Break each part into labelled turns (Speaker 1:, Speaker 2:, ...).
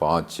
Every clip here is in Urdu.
Speaker 1: 5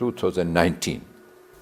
Speaker 1: 2019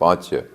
Speaker 1: 5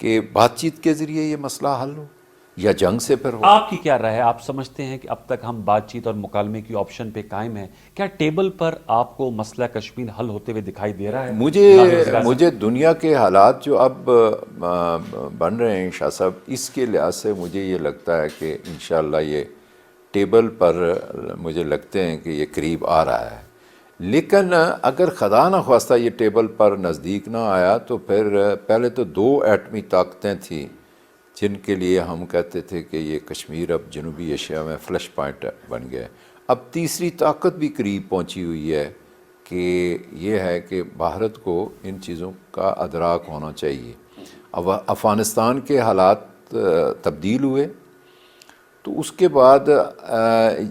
Speaker 1: کہ بات چیت کے ذریعے یہ مسئلہ حل ہو یا جنگ سے پھر ہو.
Speaker 2: آپ کی کیا رائے ہے؟ آپ سمجھتے ہیں کہ اب تک ہم بات چیت اور مکالمے کی آپشن پہ قائم ہیں؟ کیا ٹیبل پر آپ کو مسئلہ کشمیر حل ہوتے ہوئے دکھائی دے رہا ہے؟
Speaker 1: مجھے دنیا کے حالات جو اب بن رہے ہیں شاہ صاحب، اس کے لحاظ سے مجھے یہ لگتا ہے کہ انشاءاللہ یہ ٹیبل پر مجھے لگتے ہیں کہ یہ قریب آ رہا ہے. لیکن اگر خدا نخواستہ یہ ٹیبل پر نزدیک نہ آیا تو پھر پہلے تو 2 ایٹمی طاقتیں تھیں جن کے لیے ہم کہتے تھے کہ یہ کشمیر اب جنوبی ایشیا میں فلش پوائنٹ بن گیا ہے. اب تیسری طاقت بھی قریب پہنچی ہوئی ہے کہ یہ ہے کہ بھارت کو ان چیزوں کا ادراک ہونا چاہیے. اب افغانستان کے حالات تبدیل ہوئے تو اس کے بعد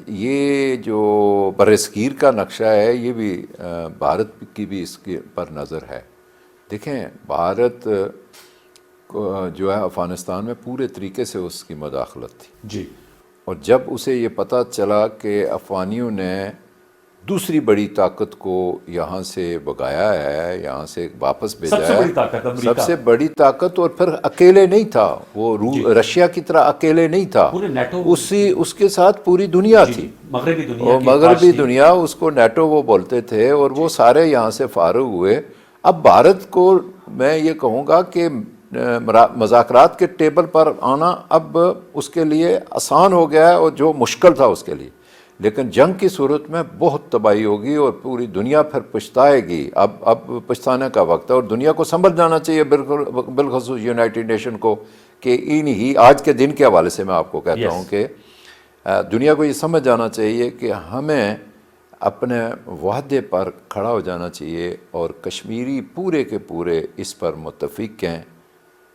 Speaker 1: یہ جو برصغیر کا نقشہ ہے یہ بھی بھارت کی بھی اس کے پر نظر ہے. دیکھیں بھارت جو ہے افغانستان میں پورے طریقے سے اس کی مداخلت تھی
Speaker 2: جی،
Speaker 1: اور جب اسے یہ پتہ چلا کہ افغانیوں نے دوسری بڑی طاقت کو یہاں سے بگایا ہے، یہاں سے واپس بھیجا ہے، سب سے بڑی طاقت، اور پھر اکیلے نہیں تھا وہ، رشیا کی طرح اکیلے نہیں تھا، اس کے ساتھ پوری دنیا تھی، مغربی دنیا اس کو نیٹو وہ بولتے تھے، اور وہ سارے یہاں سے فارغ ہوئے. اب بھارت کو میں یہ کہوں گا کہ مذاکرات کے ٹیبل پر آنا اب اس کے لیے آسان ہو گیا ہے، اور جو مشکل تھا اس کے لیے. لیکن جنگ کی صورت میں بہت تباہی ہوگی اور پوری دنیا پھر پچھتائے گی. اب پچھتانے کا وقت ہے، اور دنیا کو سمجھ جانا چاہیے، بالخصوص یونائٹڈ نیشن کو، کہ ہی آج کے دن کے حوالے سے میں آپ کو کہتا ہوں کہ دنیا کو یہ سمجھ جانا چاہیے کہ ہمیں اپنے وعدے پر کھڑا ہو جانا چاہیے، اور کشمیری پورے کے پورے اس پر متفق ہیں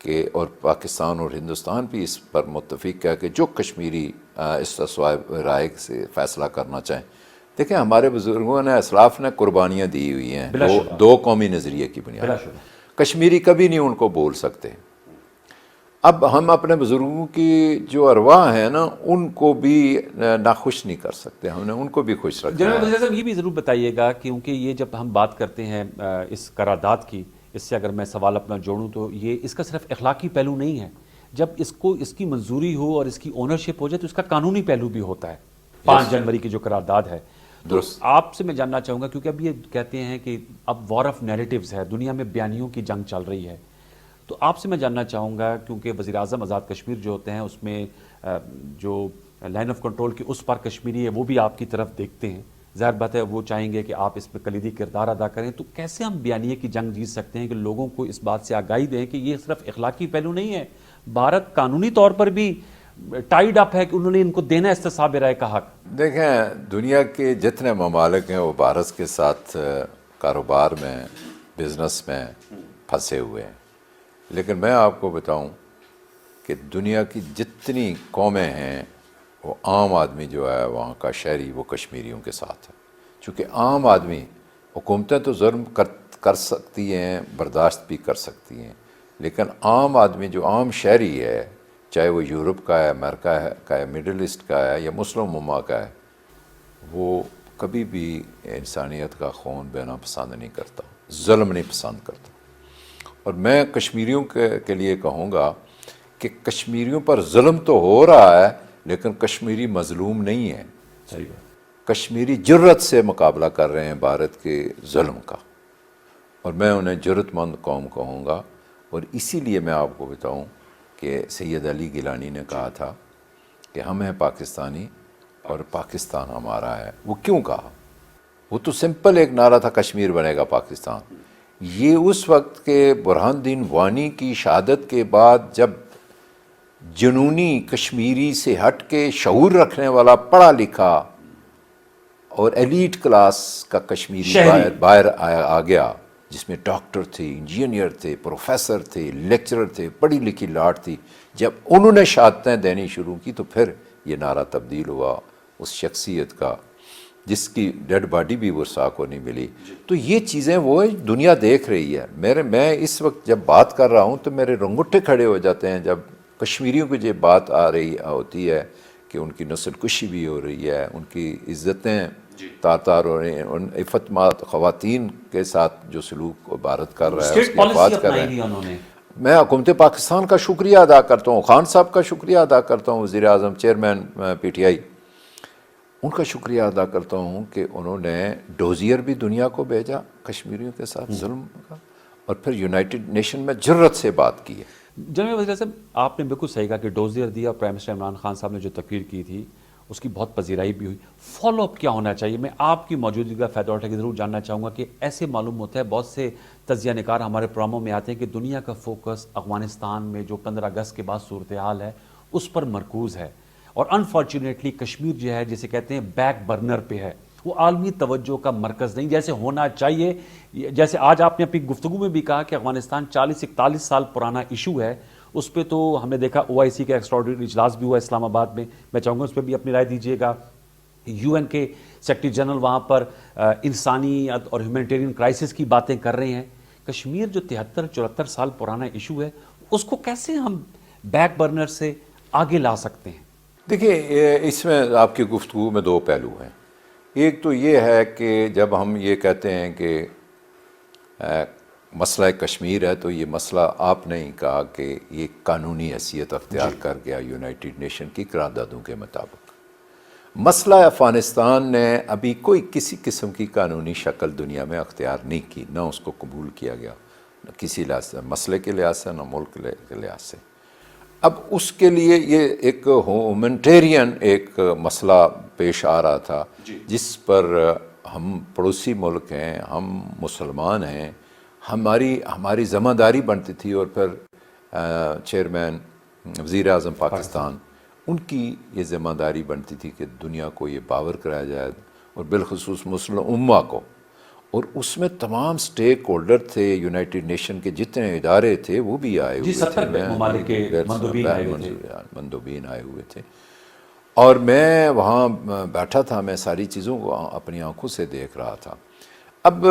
Speaker 1: کہ، اور پاکستان اور ہندوستان بھی اس پر متفق ہے کہ جو کشمیری استصواب رائے سے فیصلہ کرنا چاہیں. دیکھیں ہمارے بزرگوں نے، اسلاف نے قربانیاں دی ہوئی ہیں دو قومی نظریے کی بنیاد. کشمیری کبھی نہیں ان کو بول سکتے. اب ہم اپنے بزرگوں کی جو ارواح ہیں نا ان کو بھی ناخوش نہیں کر سکتے، ہم نے ان کو بھی خوش رکھنا ہے.
Speaker 2: جناب وزیر صاحب یہ بھی ضرور بتائیے گا، کیونکہ یہ جب ہم بات کرتے ہیں اس قرارداد کی، اس سے اگر میں سوال اپنا جوڑوں تو یہ اس کا صرف اخلاقی پہلو نہیں ہے. جب اس کی منظوری ہو اور اس کی اونرشپ ہو جائے تو اس کا قانونی پہلو بھی ہوتا ہے. 5 جنوری کی جو قرارداد ہے، درست. آپ سے میں جاننا چاہوں گا، کیونکہ اب یہ کہتے ہیں کہ اب وار آف نیریٹیوز ہے، دنیا میں بیانیوں کی جنگ چل رہی ہے، تو آپ سے میں جاننا چاہوں گا، کیونکہ وزیر اعظم آزاد کشمیر جو ہوتے ہیں اس میں جو لائن آف کنٹرول کی اس پر کشمیری ہے وہ بھی آپ کی طرف دیکھتے ہیں. ظاہر بات ہے وہ چاہیں گے کہ آپ اس میں کلیدی کردار ادا کریں. تو کیسے ہم بیانیے کی جنگ جیت سکتے ہیں کہ لوگوں کو اس بات سے آگاہی دیں کہ یہ صرف اخلاقی پہلو نہیں ہے، بھارت قانونی طور پر بھی ٹائیڈ اپ ہے کہ انہوں نے ان کو دینا استصحاب رائے کا حق.
Speaker 1: دیکھیں دنیا کے جتنے ممالک ہیں وہ بھارت کے ساتھ کاروبار میں، بزنس میں پھنسے ہوئے ہیں. لیکن میں آپ کو بتاؤں کہ دنیا کی جتنی قومیں ہیں وہ عام آدمی جو ہے وہاں کا شہری وہ کشمیریوں کے ساتھ ہے. چونکہ عام آدمی، حکومتیں تو ظلم کر سکتی ہیں، برداشت بھی کر سکتی ہیں، لیکن عام آدمی جو عام شہری ہے، چاہے وہ یورپ کا ہے، امریکہ کا ہے، مڈل ایسٹ کا ہے یا مسلم ممالک کا ہے، وہ کبھی بھی انسانیت کا خون بہنا پسند نہیں کرتا، ظلم نہیں پسند کرتا. اور میں کشمیریوں کے لیے کہوں گا کہ کشمیریوں پر ظلم تو ہو رہا ہے لیکن کشمیری مظلوم نہیں ہے. کشمیری جرت سے مقابلہ کر رہے ہیں بھارت کے ظلم کا، اور میں انہیں جرت مند قوم کہوں گا. اور اسی لیے میں آپ کو بتاؤں کہ سید علی گیلانی نے کہا تھا کہ ہم ہیں پاکستانی اور پاکستان ہمارا ہے. وہ کیوں کہا؟ وہ تو سمپل ایک نعرہ تھا، کشمیر بنے گا پاکستان. یہ اس وقت کے برہان الدین وانی کی شہادت کے بعد جب جنونی کشمیری سے ہٹ کے شعور رکھنے والا پڑھا لکھا اور ایلیٹ کلاس کا کشمیری باہر آ گیا، جس میں ڈاکٹر تھے، انجینئر تھے، پروفیسر تھے، لیکچرر تھے، پڑھی لکھی لاٹ تھی، جب انہوں نے شہادتیں دینی شروع کی تو پھر یہ نعرہ تبدیل ہوا اس شخصیت کا جس کی ڈیڈ باڈی بھی ورثاء کو نہیں ملی. تو یہ چیزیں وہ دنیا دیکھ رہی ہے. میں اس وقت جب بات کر رہا ہوں تو میرے رنگوٹے کھڑے ہو جاتے ہیں جب کشمیریوں کی یہ بات ہوتی ہے کہ ان کی نسل کشی بھی ہو رہی ہے، ان کی عزتیں تار ہو رہی ہیں، ان عفت مات خواتین کے ساتھ جو سلوک بھارت کر رہا ہے اس کی حفاظت کر رہے ہیں. میں حکومت پاکستان کا شکریہ ادا کرتا ہوں، خان صاحب کا شکریہ ادا کرتا ہوں، وزیر اعظم چیئرمین پی ٹی آئی، ان کا شکریہ ادا کرتا ہوں کہ انہوں نے ڈوزیئر بھی دنیا کو بھیجا کشمیریوں کے ساتھ ظلم کا، اور پھر یونائٹڈ نیشن میں جرت سے بات کی ہے۔
Speaker 2: جناب وزیر اعظم، آپ نے بالکل صحیح کہا کہ ڈوزیئر دیا، اور پرائم منسٹر عمران خان صاحب نے جو تقریر کی تھی اس کی بہت پذیرائی بھی ہوئی۔ فالو اپ کیا ہونا چاہیے؟ میں آپ کی موجودگی کا فائدہ اٹھا کے ضرور جاننا چاہوں گا کہ ایسے معلوم ہوتا ہے، بہت سے تجزیہ نگار ہمارے پروگراموں میں آتے ہیں کہ دنیا کا فوکس افغانستان میں جو 15 اگست کے بعد صورتحال ہے اس پر مرکوز ہے، اور انفارچونیٹلی کشمیر جو ہے جسے کہتے ہیں بیک برنر پہ ہے، وہ عالمی توجہ کا مرکز نہیں جیسے ہونا چاہیے۔ جیسے آج آپ نے اپنی گفتگو میں بھی کہا کہ افغانستان 40-41 سال پرانا ایشو ہے، اس پہ تو ہم نے دیکھا OIC کا ایکسٹراڈنری اجلاس بھی ہوا اسلام آباد میں، میں چاہوں گا اس پہ بھی اپنی رائے دیجیے گا۔ UN کے سیکرٹری جنرل وہاں پر انسانیت اور ہیومینیٹیرین کرائسس کی باتیں کر رہے ہیں۔ کشمیر جو 73-74 سال پرانا ایشو ہے اس کو کیسے ہم بیک برنر سے آگے لا سکتے ہیں؟
Speaker 1: دیکھیے، اس میں آپ کی گفتگو میں دو پہلو ہیں۔ ایک تو یہ ہے کہ جب ہم یہ کہتے ہیں کہ مسئلہ کشمیر ہے، تو یہ مسئلہ آپ نے ہی کہا کہ یہ قانونی حیثیت اختیار کر گیا یونائٹڈ نیشن کی قراردادوں کے مطابق۔ مسئلہ افغانستان نے ابھی کوئی کسی قسم کی قانونی شکل دنیا میں اختیار نہیں کی، نہ اس کو قبول کیا گیا، نہ کسی لحاظ سے، مسئلے کے لحاظ سے، نہ ملک کے لحاظ سے۔ اب اس کے لیے یہ ایک ہیومنٹیرین ایک مسئلہ پیش آ رہا تھا، جس پر ہم پڑوسی ملک ہیں، ہم مسلمان ہیں، ہماری ذمہ داری بنتی تھی، اور پھر چیئرمین وزیر اعظم پاکستان، ان کی یہ ذمہ داری بنتی تھی کہ دنیا کو یہ باور کرایا جائے، اور بالخصوص مسلم امہ کو، اور اس میں تمام سٹیک ہولڈر تھے، یونائٹڈ نیشن کے جتنے ادارے تھے وہ بھی آئے ہوئے تھے،
Speaker 2: 70 ممالک کے
Speaker 1: مندوبین آئے ہوئے تھے، اور میں وہاں بیٹھا تھا، میں ساری چیزوں کو اپنی آنکھوں سے دیکھ رہا تھا۔ اب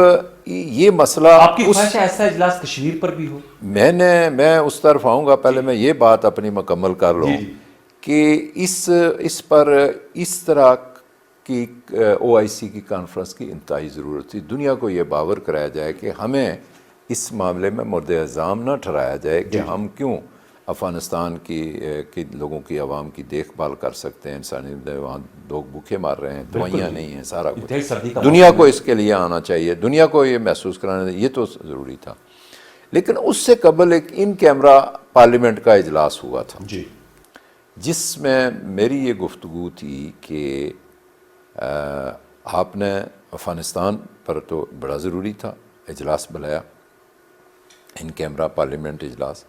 Speaker 1: یہ مسئلہ
Speaker 2: آپ کی خواہش ہے ایسا اجلاس کشمیر پر بھی ہو؟
Speaker 1: میں اس طرف آؤں گا، پہلے میں یہ بات اپنی مکمل کر لوں کہ اس پر اس طرح کی OIC کی کانفرنس کی انتہائی ضرورت تھی۔ دنیا کو یہ باور کرایا جائے کہ ہمیں اس معاملے میں مورد الزام نہ ٹھہرایا جائے کہ ہم کیوں افغانستان کی لوگوں کی عوام کی دیکھ بھال کر سکتے ہیں، انسانی وہاں لوگ بھوکے مار رہے ہیں، دوائیاں نہیں ہیں، سارا کچھ دنیا کو اس کے لیے آنا چاہیے، دنیا کو یہ محسوس کرانا چاہیے، یہ تو ضروری تھا۔ لیکن اس سے قبل ایک ان کیمرہ پارلیمنٹ کا اجلاس ہوا تھا، جس میں میری یہ گفتگو تھی کہ آپ نے افغانستان پر تو بڑا ضروری تھا اجلاس بلایا، ان کیمرہ پارلیمنٹ اجلاس،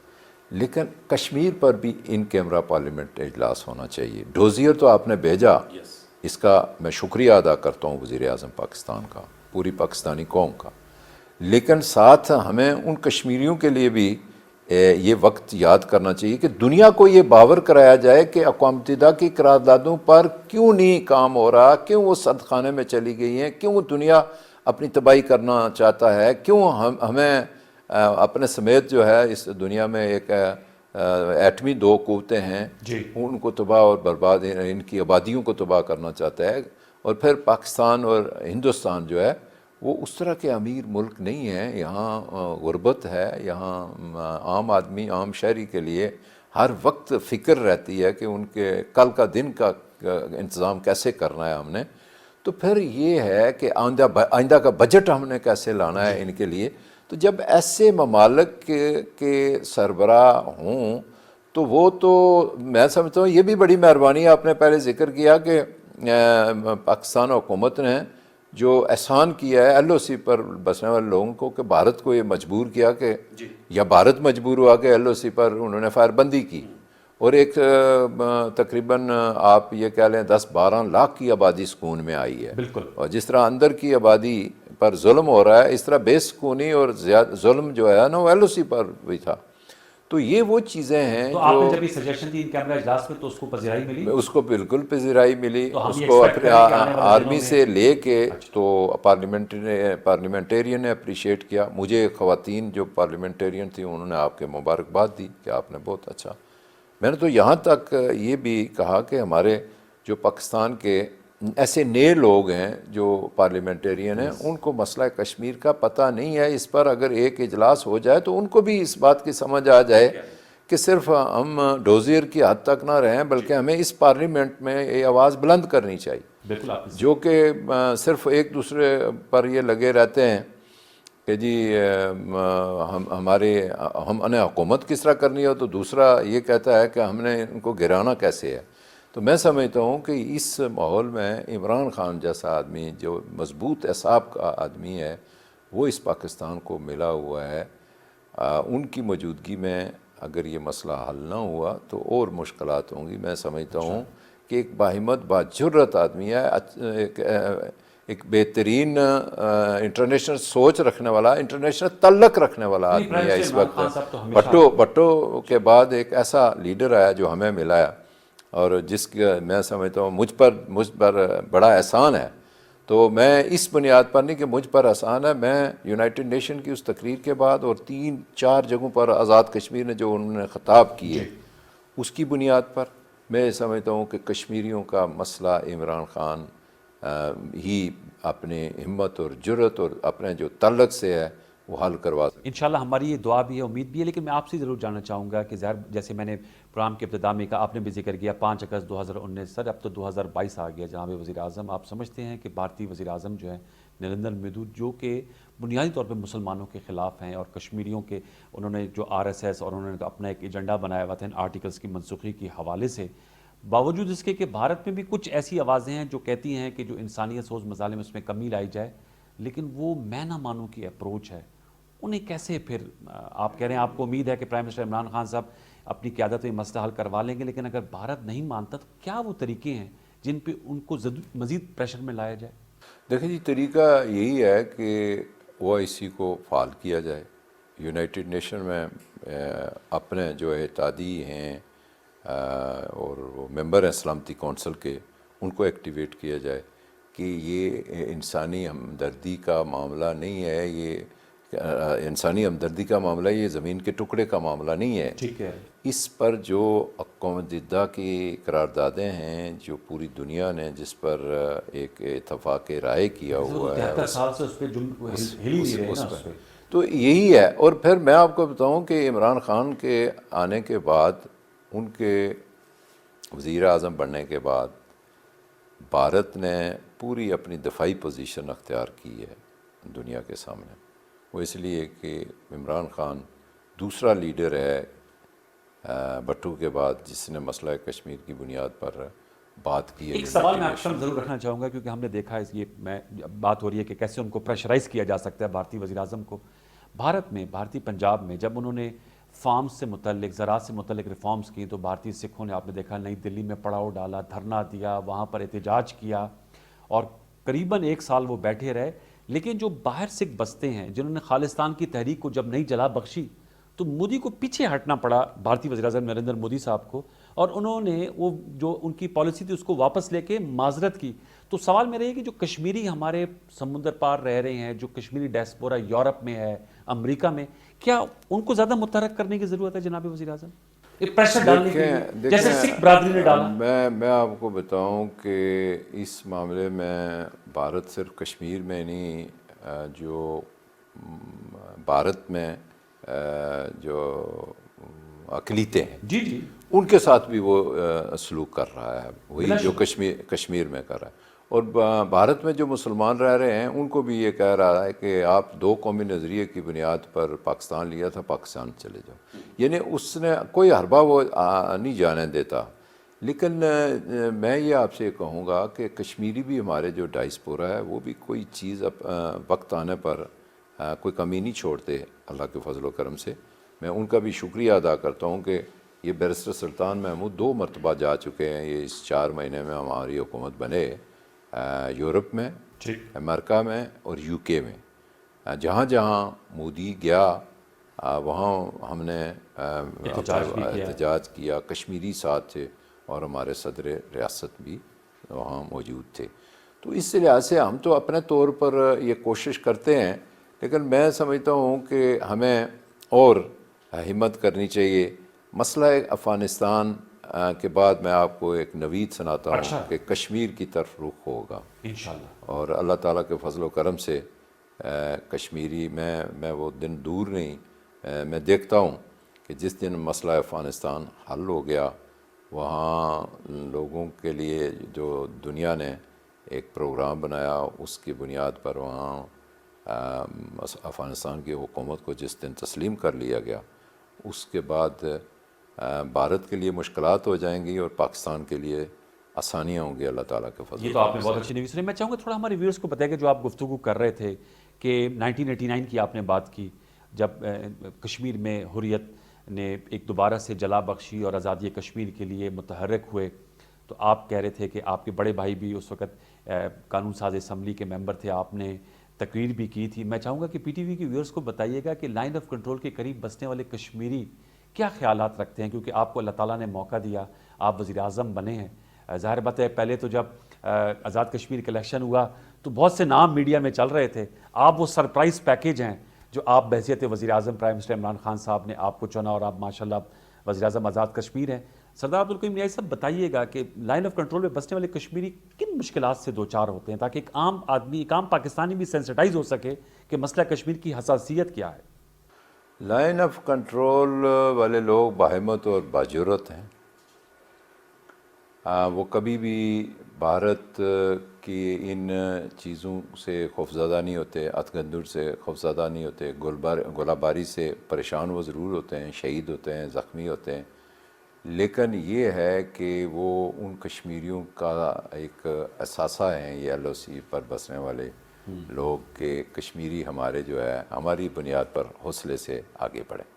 Speaker 1: لیکن کشمیر پر بھی ان کیمرہ پارلیمنٹ اجلاس ہونا چاہیے۔ ڈوزیئر تو آپ نے بھیجا، اس کا میں شکریہ ادا کرتا ہوں وزیر اعظم پاکستان کا، پوری پاکستانی قوم کا، لیکن ساتھ ہمیں ان کشمیریوں کے لیے بھی یہ وقت یاد کرنا چاہیے کہ دنیا کو یہ باور کرایا جائے کہ اقوام متحدہ کی قراردادوں پر کیوں نہیں کام ہو رہا، کیوں وہ سد خانے میں چلی گئی ہیں، کیوں دنیا اپنی تباہی کرنا چاہتا ہے، کیوں ہمیں اپنے سمیت جو ہے اس دنیا میں ایک ایٹمی 2 قوتیں ہیں، ان کو تباہ اور برباد، ان کی آبادیوں کو تباہ کرنا چاہتا ہے، اور پھر پاکستان اور ہندوستان جو ہے وہ اس طرح کے امیر ملک نہیں ہیں، یہاں غربت ہے، یہاں عام آدمی، عام شہری کے لیے ہر وقت فکر رہتی ہے کہ ان کے کل کا دن کا انتظام کیسے کرنا ہے ہم نے، تو پھر یہ ہے کہ آئندہ کا بجٹ ہم نے کیسے لانا ہے ان کے لیے۔ تو جب ایسے ممالک کے سربراہ ہوں تو وہ تو میں سمجھتا ہوں یہ بھی بڑی مہربانی ہے۔ آپ نے پہلے ذکر کیا کہ پاکستان حکومت نے جو احسان کیا ہے LOC پر بسنے والے لوگوں کو، کہ بھارت کو یہ مجبور کیا کہ یا بھارت مجبور ہوا کہ LOC پر انہوں نے فائر بندی کی، اور ایک تقریباً آپ یہ کہہ لیں 10-12 لاکھ کی آبادی سکون میں آئی ہے۔
Speaker 2: بالکل،
Speaker 1: اور جس طرح اندر کی آبادی پر ظلم ہو رہا ہے، اس طرح بے سکونی اور ظلم جو ہے نا وہ LOC پر بھی تھا۔ تو یہ وہ چیزیں ہیں
Speaker 2: تو آپ نے جب یہ سجیشن دی ان کیمرہ اجلاس میں تو اس کو پذیرائی ملی؟
Speaker 1: اس کو بالکل پذیرائی ملی، اس کو اپنے آرمی سے لے کے تو پارلیمنٹیرین نے اپریشیٹ کیا۔ مجھے خواتین جو پارلیمنٹیرین تھیں انہوں نے آپ کے مبارکباد دی کہ آپ نے بہت اچھا۔ میں نے تو یہاں تک یہ بھی کہا کہ ہمارے جو پاکستان کے ایسے نئے لوگ ہیں جو پارلیمنٹیرین ہیں، ان کو مسئلہ کشمیر کا پتہ نہیں ہے. اس پر اگر ایک اجلاس ہو جائے تو ان کو بھی اس بات کی سمجھ آ جائے کہ صرف ہم ڈوزیر کی حد تک نہ رہیں بلکہ ہمیں اس پارلیمنٹ میں یہ آواز بلند کرنی چاہیے.
Speaker 2: بالکل آپ نے
Speaker 1: جو کہ صرف ایک دوسرے پر یہ لگے رہتے ہیں کہ جی ہم نے حکومت کس طرح کرنی ہو تو دوسرا یہ کہتا ہے کہ ہم نے ان کو گرانا کیسے ہے. تو میں سمجھتا ہوں کہ اس ماحول میں عمران خان جیسا آدمی جو مضبوط اعصاب کا آدمی ہے وہ اس پاکستان کو ملا ہوا ہے. ان کی موجودگی میں اگر یہ مسئلہ حل نہ ہوا تو اور مشکلات ہوں گی. میں سمجھتا ہوں کہ ایک باہمت باجرت آدمی ہے، ایک بہترین انٹرنیشنل سوچ رکھنے والا، انٹرنیشنل تعلق رکھنے والا آدمی ہے اس وقت. بھٹو کے بعد ایک ایسا لیڈر آیا جو ہمیں ملا ہے اور جس کا میں سمجھتا ہوں مجھ پر بڑا احسان ہے. تو میں اس بنیاد پر نہیں کہ مجھ پر احسان ہے، میں یونائٹڈ نیشن کی اس تقریر کے بعد اور 3-4 جگہوں پر آزاد کشمیر نے جو انہوں نے خطاب کیے اس کی بنیاد پر میں سمجھتا ہوں کہ کشمیریوں کا مسئلہ عمران خان ہی اپنے ہمت اور جرت اور اپنے جو تعلق سے ہے وہ حل کروا سکتے.
Speaker 2: انشاءاللہ ہماری یہ دعا بھی ہے، امید بھی ہے. لیکن میں آپ سے ضرور جاننا چاہوں گا کہ ظاہر جیسے میں نے پروگرام کے ابتدا میں کہا، آپ نے بھی ذکر کیا 5 اگست 2019. سر اب تو 2022 آ گیا جناب وزیر اعظم. آپ سمجھتے ہیں کہ بھارتی وزیر اعظم جو ہے نریندر مودی، جو کہ بنیادی طور پہ مسلمانوں کے خلاف ہیں اور کشمیریوں کے انہوں نے جو RSS اور انہوں نے اپنا ایک ایجنڈا بنایا ہوا تھا ان آرٹیکلز کی منسوخی کے حوالے سے، باوجود اس کے کہ بھارت میں بھی کچھ ایسی آوازیں ہیں جو کہتی ہیں کہ جو انسانیت سوز مظالم اس میں کمی لائی جائے، لیکن وہ میں نہ مانوں کی اپروچ ہے. انہیں کیسے پھر آپ کہہ رہے ہیں آپ کو امید ہے کہ پرائم منسٹر عمران خان صاحب اپنی قیادت میں مسئلہ حل کروا لیں گے، لیکن اگر بھارت نہیں مانتا تو کیا وہ طریقے ہیں جن پہ ان کو مزید پریشر میں لایا جائے؟
Speaker 1: دیکھیں جی، طریقہ یہی ہے کہ OIC کو فعال کیا جائے. یونائٹڈ نیشن میں اپنے جو اتحادی ہیں اور وہ ممبر ہیں سلامتی کونسل کے، ان کو ایکٹیویٹ کیا جائے کہ یہ انسانی ہمدردی کا معاملہ نہیں ہے، یہ انسانی ہمدردی کا معاملہ، یہ زمین کے ٹکڑے کا معاملہ نہیں ہے.
Speaker 2: ٹھیک ہے.
Speaker 1: اس پر جو اقوام متحدہ کی قراردادیں ہیں جو پوری دنیا نے جس پر ایک اتفاق رائے کیا ہوا ہے
Speaker 2: 73 سال سے اس پہ ہل ہی نہیں رہے نا اس پہ.
Speaker 1: تو یہی ہے. اور پھر میں آپ کو بتاؤں کہ عمران خان کے آنے کے بعد، ان کے وزیر اعظم بننے کے بعد، بھارت نے پوری اپنی دفاعی پوزیشن اختیار کی ہے دنیا کے سامنے. وہ اس لیے کہ عمران خان دوسرا لیڈر ہے بھٹو کے بعد جس نے مسئلہ کشمیر کی بنیاد پر بات کی ہے.
Speaker 2: ایک سوال میں آپ سے ضرور رکھنا چاہوں گا کیونکہ ہم نے دیکھا ہے، یہ میں بات ہو رہی ہے کہ کیسے ان کو پریشرائز کیا جا سکتا ہے بھارتی وزیر اعظم کو. بھارت میں، بھارتی پنجاب میں جب انہوں نے فارمز سے متعلق، زراعت سے متعلق ریفارمز کی تو بھارتی سکھوں نے، آپ نے دیکھا، نئی دلی میں پڑاؤ ڈالا، دھرنا دیا، وہاں پر احتجاج کیا اور قریباً 1 سال وہ بیٹھے رہے. لیکن جو باہر سکھ بستے ہیں جنہوں نے خالصتان کی تحریک کو جب نہیں جلا بخشی تو مودی کو پیچھے ہٹنا پڑا، بھارتی وزیر اعظم نریندر مودی صاحب کو، اور انہوں نے وہ جو ان کی پالیسی تھی اس کو واپس لے کے معذرت کی. تو سوال میرا یہ کہ جو کشمیری ہمارے سمندر پار رہ رہے ہیں، جو کشمیری ڈیسپورا یورپ میں ہے، امریکہ میں، کیا ان کو زیادہ متحرک کرنے کی ضرورت ہے جناب وزیر اعظم؟ پریشر ڈالنے کے لیے جیسے سکھ برادری نے ڈالا.
Speaker 1: میں آپ کو بتاؤں کہ اس معاملے میں بھارت صرف کشمیر میں نہیں، جو بھارت میں جو اقلیتیں ہیں
Speaker 2: جی جی
Speaker 1: ان کے ساتھ بھی وہ سلوک کر رہا ہے، وہی جو کشمیر میں کر رہا ہے. اور بھارت میں جو مسلمان رہ رہے ہیں ان کو بھی یہ کہہ رہا ہے کہ آپ 2 قومی نظریے کی بنیاد پر پاکستان لیا تھا، پاکستان چلے جاؤ. یعنی اس نے کوئی حربہ وہ نہیں جانے دیتا. لیکن میں یہ آپ سے کہوں گا کہ کشمیری بھی ہمارے جو ڈائسپورا ہے وہ بھی کوئی چیز وقت آنے پر کوئی کمی نہیں چھوڑتے اللہ کے فضل و کرم سے. میں ان کا بھی شکریہ ادا کرتا ہوں کہ یہ بیرسٹر سلطان محمود 2 مرتبہ جا چکے ہیں. یہ اس 4 مہینے میں ہماری حکومت بنے، یورپ میں، امریکہ میں اور UK میں. جہاں جہاں مودی گیا وہاں ہم نے احتجاج کیا. کشمیری ساتھ تھے اور ہمارے صدر ریاست بھی وہاں موجود تھے. تو اس لحاظ سے ہم تو اپنے طور پر یہ کوشش کرتے ہیں، لیکن میں سمجھتا ہوں کہ ہمیں اور ہمت کرنی چاہیے. مسئلہ افغانستان کے بعد میں آپ کو ایک نوید سناتا ہوں
Speaker 2: اچھا
Speaker 1: کہ کشمیر کی طرف رخ ہوگا،
Speaker 2: انشاءاللہ۔
Speaker 1: اور اللہ تعالیٰ کے فضل و کرم سے کشمیری میں وہ دن دور نہیں، میں دیکھتا ہوں کہ جس دن مسئلہ افغانستان حل ہو گیا، وہاں لوگوں کے لیے جو دنیا نے ایک پروگرام بنایا، اس کی بنیاد پر وہاں افغانستان کی حکومت کو جس دن تسلیم کر لیا گیا، اس کے بعد بھارت کے لیے مشکلات ہو جائیں گی اور پاکستان کے لیے آسانیاں ہوں گی اللہ تعالیٰ کے فضل
Speaker 2: یہ تو آپ نے بہت اچھی نیوز سنی۔ میں چاہوں گا تھوڑا ہمارے ویورز کو بتائیں کہ جو آپ گفتگو کر رہے تھے کہ 1989 کی آپ نے بات کی، جب کشمیر میں حریت نے ایک دوبارہ سے جلا بخشی اور آزادی کشمیر کے لیے متحرک ہوئے، تو آپ کہہ رہے تھے کہ آپ کے بڑے بھائی بھی اس وقت قانون ساز اسمبلی کے ممبر تھے، آپ نے تقریر بھی کی تھی۔ میں چاہوں گا کہ پی ٹی وی کے ویورز کو بتائیے گا کہ لائن آف کنٹرول کے قریب بسنے والے کشمیری کیا خیالات رکھتے ہیں، کیونکہ آپ کو اللہ تعالیٰ نے موقع دیا، آپ وزیر اعظم بنے ہیں۔ ظاہر بات ہے پہلے تو جب آزاد کشمیر کا الیکشن ہوا تو بہت سے نام میڈیا میں چل رہے تھے، آپ وہ سرپرائز پیکیج ہیں جو آپ بحیثیت وزیر اعظم پرائم منسٹر عمران خان صاحب نے آپ کو چنا، اور آپ ماشاءاللہ وزیر اعظم آزاد کشمیر ہیں۔ سردار عبدالقیوم نیازی صاحب بتائیے گا کہ لائن آف کنٹرول میں بسنے والے کشمیری کن مشکلات سے دوچار ہوتے ہیں، تاکہ ایک عام آدمی، ایک عام پاکستانی بھی سینسٹائز ہو سکے کہ مسئلہ کشمیر کی حساسیت کیا ہے؟
Speaker 1: لائن آف کنٹرول والے لوگ باہمت اور باجرت ہیں، وہ کبھی بھی بھارت کی ان چیزوں سے خوفزدہ نہیں ہوتے، اتگندر سے خوفزدہ نہیں ہوتے، گولہ باری سے پریشان وہ ضرور ہوتے ہیں، شہید ہوتے ہیں، زخمی ہوتے ہیں، لیکن یہ ہے کہ وہ ان کشمیریوں کا ایک اثاثہ ہیں، یہ ایل او سی پر بسنے والے لوگ، کہ کشمیری ہمارے جو ہے ہماری بنیاد پر حوصلے سے آگے بڑھیں،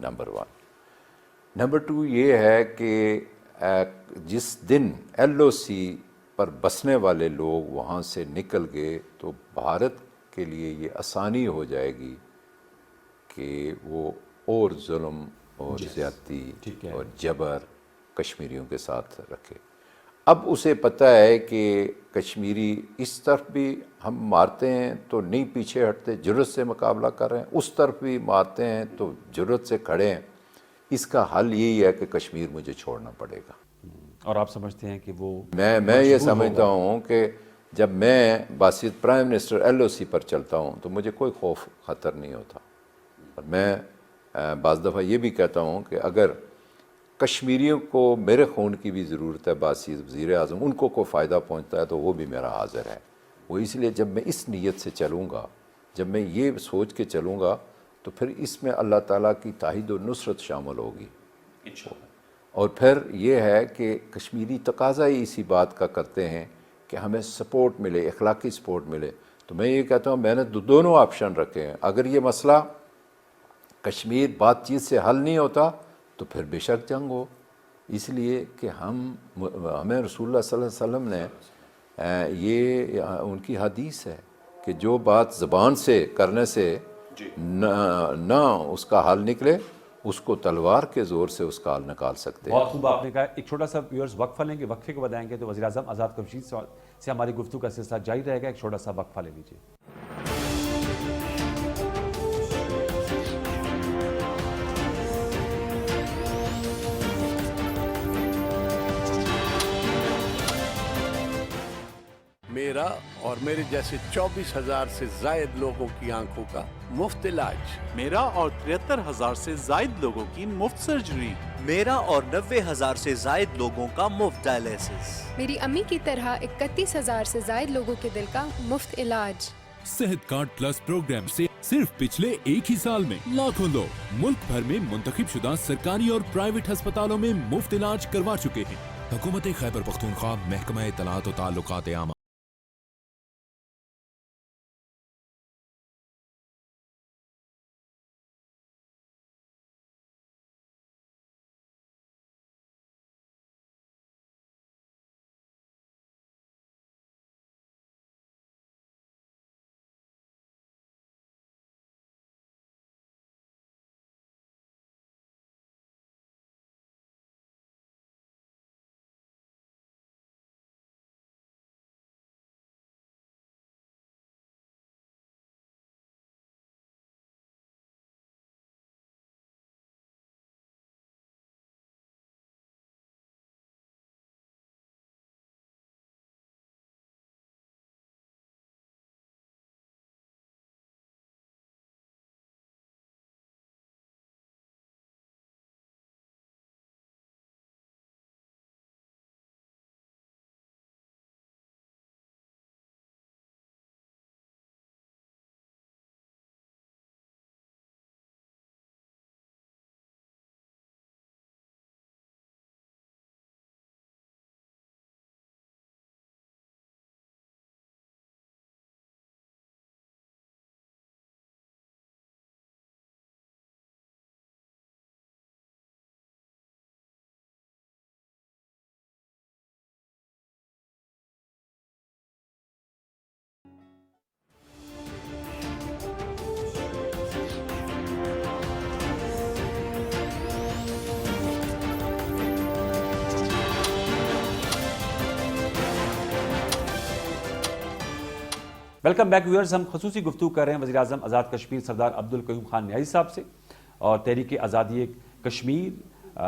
Speaker 1: نمبر 1۔ نمبر 2 یہ ہے کہ جس دن ایل او سی پر بسنے والے لوگ وہاں سے نکل گئے تو بھارت کے لیے یہ آسانی ہو جائے گی کہ وہ اور ظلم اور زیادتی
Speaker 2: ٹھیک ہے۔
Speaker 1: اور جبر کشمیریوں کے ساتھ رکھے۔ اب اسے پتہ ہے کہ کشمیری اس طرف بھی ہم مارتے ہیں تو نہیں پیچھے ہٹتے، جرأت سے مقابلہ کر رہے ہیں، اس طرف بھی مارتے ہیں تو جرأت سے کھڑے ہیں، اس کا حل یہی ہے کہ کشمیر مجھے چھوڑنا پڑے گا۔
Speaker 2: اور آپ سمجھتے ہیں کہ وہ
Speaker 1: میں یہ سمجھتا ہوں کہ جب میں Basit prime minister L O C پر چلتا ہوں تو مجھے کوئی خوف خطر نہیں ہوتا، اور میں بعض دفعہ یہ بھی کہتا ہوں کہ اگر کشمیریوں کو میرے خون کی بھی ضرورت ہے، باسط وزیر اعظم، ان کو کوئی فائدہ پہنچتا ہے تو وہ بھی میرا حاضر ہے۔ وہ اس لیے جب میں اس نیت سے چلوں گا، جب میں یہ سوچ کے چلوں گا، تو پھر اس میں اللہ تعالیٰ کی تائید و نصرت شامل ہوگی۔ اور پھر یہ ہے کہ کشمیری تقاضا ہی اسی بات کا کرتے ہیں کہ ہمیں سپورٹ ملے، اخلاقی سپورٹ ملے۔ تو میں یہ کہتا ہوں میں نے دونوں آپشن رکھے ہیں، اگر یہ مسئلہ کشمیر بات چیت سے حل نہیں ہوتا تو پھر بے شک جنگ ہو، اس لیے کہ ہمیں رسول اللہ صلی اللہ علیہ وسلم نے یہ ان کی حدیث ہے کہ جو بات زبان سے کرنے سے نہ اس کا حل نکلے، اس کو تلوار کے زور سے اس کا حل نکال سکتے ہیں۔
Speaker 2: بہت خوب آپ نے کہا۔ ایک چھوٹا سا ویورز وقفہ لیں گے، وقفے کو بتائیں گے تو وزیر اعظم آزاد کشمیر سے ہماری گفتگو کا سلسلہ جاری رہے گا۔ ایک چھوٹا سا وقفہ لے لیجیے۔
Speaker 3: میرا اور میرے جیسے 24,000 سے زائد لوگوں کی آنکھوں کا مفت علاج،
Speaker 4: میرا اور 73,000 سے زائد لوگوں کی مفت سرجری،
Speaker 5: میرا اور 90,000 سے زائد لوگوں کا مفت ڈائلیسس،
Speaker 6: میری امی کی طرح 31,000 سے زائد لوگوں کے دل کا مفت علاج۔
Speaker 7: صحت کارڈ پلس پروگرام سے صرف پچھلے ایک ہی سال میں لاکھوں لوگ ملک بھر میں منتخب شدہ سرکاری اور پرائیویٹ ہسپتالوں میں مفت علاج کروا چکے ہیں۔ حکومت خیبر پختونخوا، محکمہ اطلاعات و تعلقات عامہ۔
Speaker 2: Welcome back viewers. ہم خصوصی گفتگو کر رہے ہیں وزیر اعظم آزاد کشمیر سردار عبدالقیوم خان نیازی صاحب سے اور تحریک آزادی کشمیر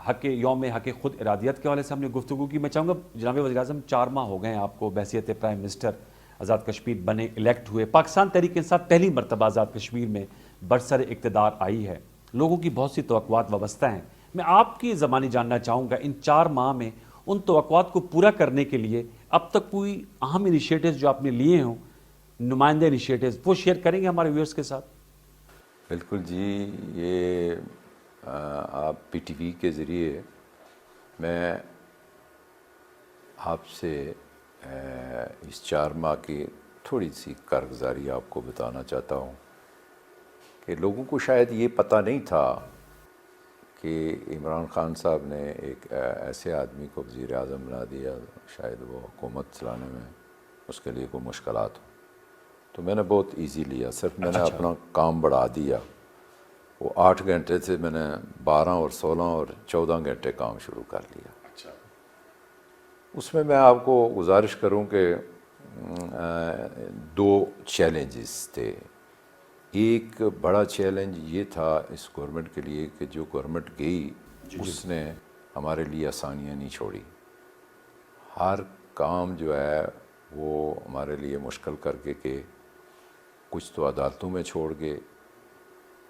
Speaker 2: حق یوم حق خود ارادیت کے حوالے سے ہم نے گفتگو کی. میں چاہوں گا جناب وزیر اعظم 4 ماہ ہو گئے ہیں آپ کو بحیثیت پرائم منسٹر آزاد کشمیر بنے الیکٹ ہوئے. پاکستان تحریک انصاف پہلی مرتبہ آزاد کشمیر میں برسر اقتدار آئی ہے. لوگوں کی بہت سی توقعات وابستہ ہیں. میں آپ کی زبانی جاننا چاہوں گا ان 4 ماہ میں ان توقعات کو پورا کرنے کے لیے اب تک کوئی اہم انیشیٹوز جو آپ نے لیے ہوں, نمائندہ انیشیٹوز, وہ شیئر کریں گے ہمارے ویورز کے ساتھ؟
Speaker 1: بالکل جی. یہ آپ پی ٹی وی کے ذریعے میں آپ سے اس 4 ماہ کی تھوڑی سی کارگزاری آپ کو بتانا چاہتا ہوں کہ لوگوں کو شاید یہ پتہ نہیں تھا کہ عمران خان صاحب نے ایک ایسے آدمی کو وزیر اعظم بنا دیا, شاید وہ حکومت چلانے میں اس کے لیے کوئی مشکلات ہو. تو میں نے بہت ایزی لیا, صرف میں نے اپنا کام بڑھا دیا. وہ 8 گھنٹے سے میں نے 12 اور 16 اور 14 گھنٹے کام شروع کر لیا. اس میں آپ کو گزارش کروں کہ 2 چیلنجز تھے. ایک بڑا چیلنج یہ تھا اس گورنمنٹ کے لیے کہ جو گورنمنٹ گئی اس نے ہمارے لیے آسانیاں نہیں چھوڑی. ہر کام جو ہے وہ ہمارے لیے مشکل کر کے کہ کچھ تو عدالتوں میں چھوڑ گئے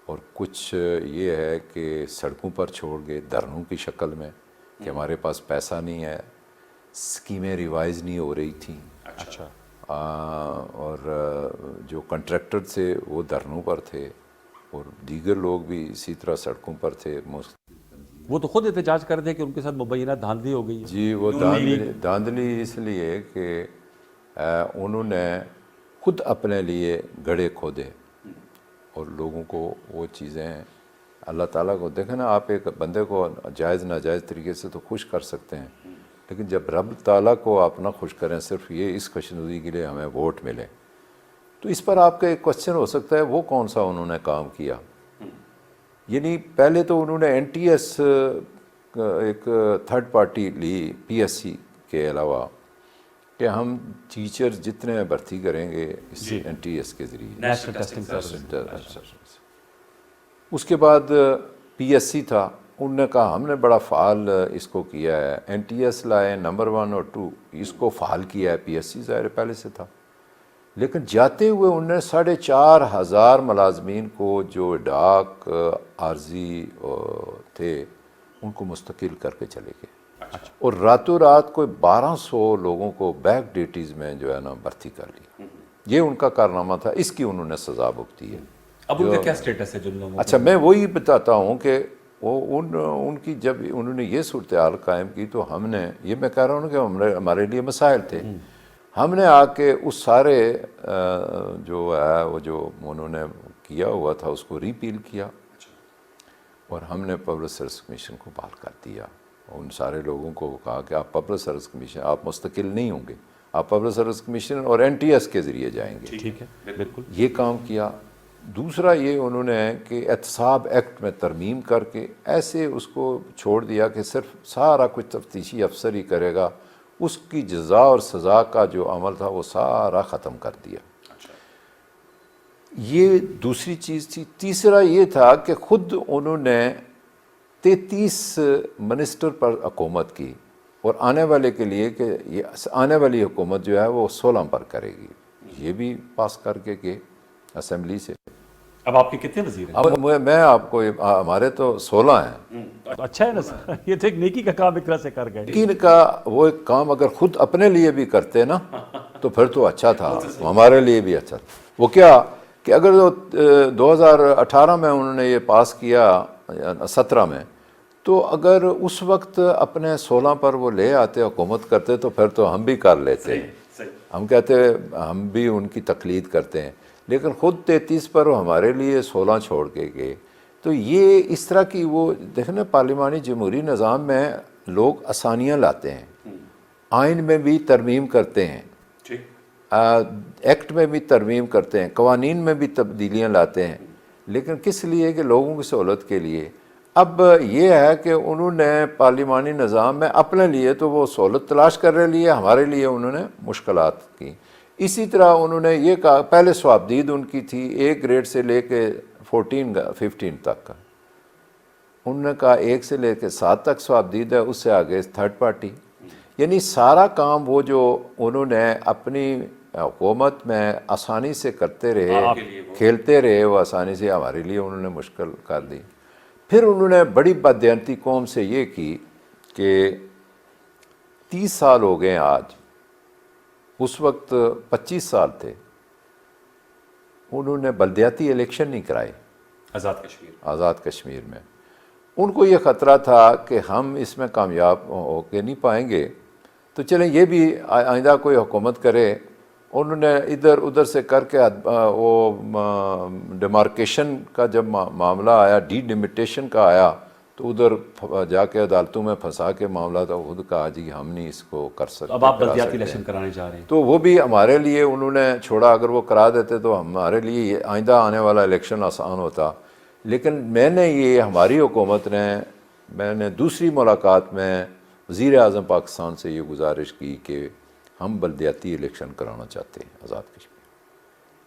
Speaker 1: اور کچھ یہ ہے کہ سڑکوں پر چھوڑ گئے دھرنوں کی شکل میں کہ ہمارے پاس پیسہ نہیں ہے, اسکیمیں ریوائز نہیں ہو رہی تھیں.
Speaker 2: اچھا.
Speaker 1: اور جو کنٹریکٹر تھے وہ دھرنوں پر تھے اور دیگر لوگ بھی اسی طرح سڑکوں پر تھے.
Speaker 2: وہ تو خود احتجاج کر دے کہ ان کے ساتھ مبینہ دھاندلی ہو گئی ہے.
Speaker 1: جی, وہ دھاندلی اس لیے کہ انہوں نے خود اپنے لیے گڑھے کھودے اور لوگوں کو وہ چیزیں اللہ تعالیٰ کو دیکھیں نا, آپ ایک بندے کو جائز ناجائز طریقے سے تو خوش کر سکتے ہیں, لیکن جب رب تعالیٰ کو آپ نہ خوش کریں صرف یہ اس خوشنودی کے لیے ہمیں ووٹ ملے, تو اس پر آپ کا ایک کوشچن ہو سکتا ہے وہ کون سا انہوں نے کام کیا. یعنی پہلے تو انہوں نے این ٹی ایس ایک تھرڈ پارٹی لی پی ایس سی کے علاوہ کہ ہم ٹیچر جتنے بھرتی کریں گے اس این ٹی ایس کے ذریعے,
Speaker 2: نیشنل ٹیسٹنگ سروس.
Speaker 1: اس کے بعد پی ایس سی تھا, انہوں نے کہا ہم نے بڑا فعال اس کو کیا ہے, این ٹی ایس لائے نمبر 1 اور 2 اس کو فعال کیا ہے. پی ایس سی ظاہر پہلے سے تھا, لیکن جاتے ہوئے انہوں نے 4,500 ملازمین کو جو ڈاک عارضی تھے ان کو مستقل کر کے چلے گئے اور راتوں رات کوئی 1200 لوگوں کو بیک ڈیوٹیز میں جو ہے نا بھرتی کر لی. یہ ان کا کارنامہ تھا, اس کی انہوں نے سزا بھگتی ہے.
Speaker 2: اب ان کا کیا سٹیٹس ہے جن لوگوں؟
Speaker 1: اچھا, میں وہی بتاتا ہوں کہ وہ ان کی جب انہوں نے یہ صورتحال قائم کی تو ہم نے, یہ میں کہہ رہا ہوں کہ ہمارے لیے مسائل تھے, ہم نے آ کے اس سارے جو ہے وہ جو انہوں نے کیا ہوا تھا اس کو ریپیل کیا اور ہم نے پبلک سروس کمیشن کو بحال کر دیا. ان سارے لوگوں کو کہا کہ آپ پبلک سروس کمیشن, آپ مستقل نہیں ہوں گے, آپ پبلک سروس کمیشن اور این ٹی ایس کے ذریعے جائیں گے.
Speaker 2: ٹھیک ہے, بالکل.
Speaker 1: یہ کام کیا. دوسرا یہ انہوں نے کہ احتساب ایکٹ میں ترمیم کر کے ایسے اس کو چھوڑ دیا کہ صرف سارا کچھ تفتیشی افسر ہی کرے گا, اس کی جزا اور سزا کا جو عمل تھا وہ سارا ختم کر دیا. یہ دوسری چیز تھی. تیسرا یہ تھا کہ خود انہوں نے 33 منسٹر پر حکومت کی اور آنے والے کے لیے کہ یہ آنے والی حکومت جو ہے وہ 16 پر کرے گی, یہ بھی پاس کر کے کہ اسمبلی سے.
Speaker 2: اب آپ کے کتنے وزیر ہیں؟
Speaker 1: اب میں آپ کو, ہمارے تو 16 ہیں.
Speaker 2: اچھا ہے نا سر, یہ تو ایک نیکی کا کام ایک طرح سے کر گئے.
Speaker 1: نیکی کا وہ ایک کام اگر خود اپنے لیے بھی کرتے نا تو پھر تو اچھا تھا, ہمارے لیے بھی اچھا تھا. وہ کیا کہ اگر 2018 میں انہوں نے یہ پاس کیا 17 میں, تو اگر اس وقت اپنے 16 پر وہ لے آتے حکومت کرتے تو پھر تو ہم بھی کر لیتے. ہم کہتے ہم بھی ان کی تقلید کرتے ہیں, لیکن خود 33 پر وہ ہمارے لیے 16 چھوڑ کے گئے. تو یہ اس طرح کی وہ دیکھیں نا, پارلیمانی جمہوری نظام میں لوگ آسانیاں لاتے ہیں, آئین میں بھی ترمیم کرتے ہیں, ایکٹ میں بھی ترمیم کرتے ہیں, قوانین میں بھی تبدیلیاں لاتے ہیں, لیکن کس لیے کہ لوگوں کی سہولت کے لیے. اب یہ ہے کہ انہوں نے پارلیمانی نظام میں اپنے لیے تو وہ سہولت تلاش کر رہے لیے, ہمارے لیے انہوں نے مشکلات کی. اسی طرح انہوں نے یہ کہا، پہلے صوابدید ان کی تھی 1 گریڈ سے لے کے 15 تک کا، انہوں نے کہا 1 سے لے کے 7 تک صوابدید ہے، اس سے آگے تھرڈ پارٹی، یعنی سارا کام وہ جو انہوں نے اپنی حکومت میں آسانی سے کرتے رہے، کھیلتے رہے، وہ آسانی سے ہمارے لیے انہوں نے مشکل کر دی۔ پھر انہوں نے بڑی بددیانتی قوم سے یہ کی کہ 30 سال ہو گئے آج، اس وقت 25 سال تھے، انہوں نے بلدیاتی الیکشن نہیں کرائے آزاد کشمیر میں۔ ان کو یہ خطرہ تھا کہ ہم اس میں کامیاب ہو کے نہیں پائیں گے، تو چلیں یہ بھی آئندہ کوئی حکومت کرے۔ انہوں نے ادھر ادھر سے کر کے وہ ڈیمارکیشن کا جب معاملہ آیا، ڈی ڈیمیٹیشن کا آیا، تو ادھر جا کے عدالتوں میں پھنسا کے معاملہ تھا، خود کہا جی ہم نہیں اس کو کر سکتے۔
Speaker 2: اب آپ بلدیاتی الیکشن کرانے جا رہے ہیں،
Speaker 1: تو وہ بھی ہمارے لیے انہوں نے چھوڑا، اگر وہ کرا دیتے تو ہمارے لیے آئندہ آنے والا الیکشن آسان ہوتا۔ لیکن میں نے یہ ہماری حکومت نے، میں نے دوسری ملاقات میں وزیر اعظم پاکستان سے یہ گزارش کی کہ ہم بلدیاتی الیکشن کرانا چاہتے ہیں آزاد کشمیر۔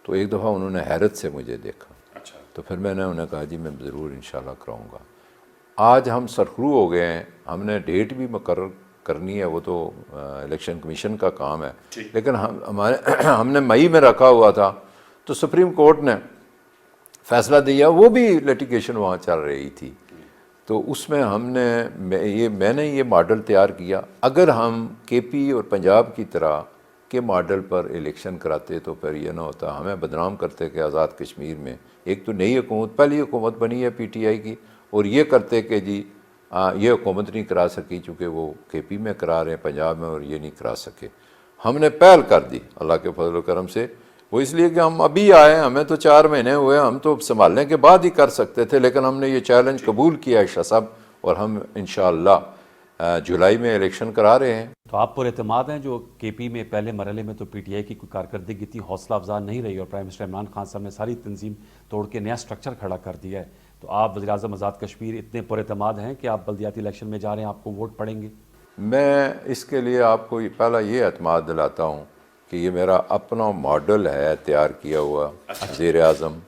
Speaker 1: تو ایک دفعہ انہوں نے حیرت سے مجھے دیکھا، تو پھر میں نے انہیں کہا جی میں ضرور انشاءاللہ کراؤں گا۔ آج ہم سرخرو ہو گئے ہیں، ہم نے ڈیٹ بھی مقرر کرنی ہے، وہ تو الیکشن کمیشن کا کام ہے، لیکن ہم نے مئی میں رکھا ہوا تھا، تو سپریم کورٹ نے فیصلہ دیا، وہ بھی لیٹیگیشن وہاں چل رہی تھی، تو اس میں میں نے یہ ماڈل تیار کیا، اگر ہم کے پی اور پنجاب کی طرح کے ماڈل پر الیکشن کراتے تو پھر یہ نہ ہوتا، ہمیں بدنام کرتے کہ آزاد کشمیر میں ایک تو نئی حکومت، پہلی حکومت بنی ہے پی ٹی آئی کی، اور یہ کرتے کہ جی یہ حکومت نہیں کرا سکی چونکہ وہ کے پی میں کرا رہے ہیں پنجاب میں، اور یہ نہیں کرا سکے۔ ہم نے پہل کر دی اللہ کے فضل و کرم سے، وہ اس لیے کہ ہم ابھی آئے، ہمیں تو 4 مہینے ہوئے، ہم تو سنبھالنے کے بعد ہی کر سکتے تھے، لیکن ہم نے یہ چیلنج قبول کیا ہے شاہ صاحب، اور ہم انشاءاللہ جولائی میں الیکشن کرا رہے ہیں۔
Speaker 2: تو آپ پر اعتماد ہیں جو کے پی میں پہلے مرحلے میں تو پی ٹی آئی کی کوئی کارکردگی اتنی حوصلہ افزا نہیں رہی، اور پرائم منسٹر عمران خان صاحب نے ساری تنظیم توڑ کے نیا سٹرکچر کھڑا کر دیا ہے، تو آپ وزیر اعظم آزاد کشمیر اتنے پر اعتماد ہیں کہ آپ بلدیاتی الیکشن میں جا رہے ہیں، آپ کو ووٹ پڑیں گے؟
Speaker 1: میں اس کے لیے آپ کو پہلا یہ اعتماد دلاتا ہوں کہ یہ میرا اپنا ماڈل ہے تیار کیا ہوا، وزیر اعظم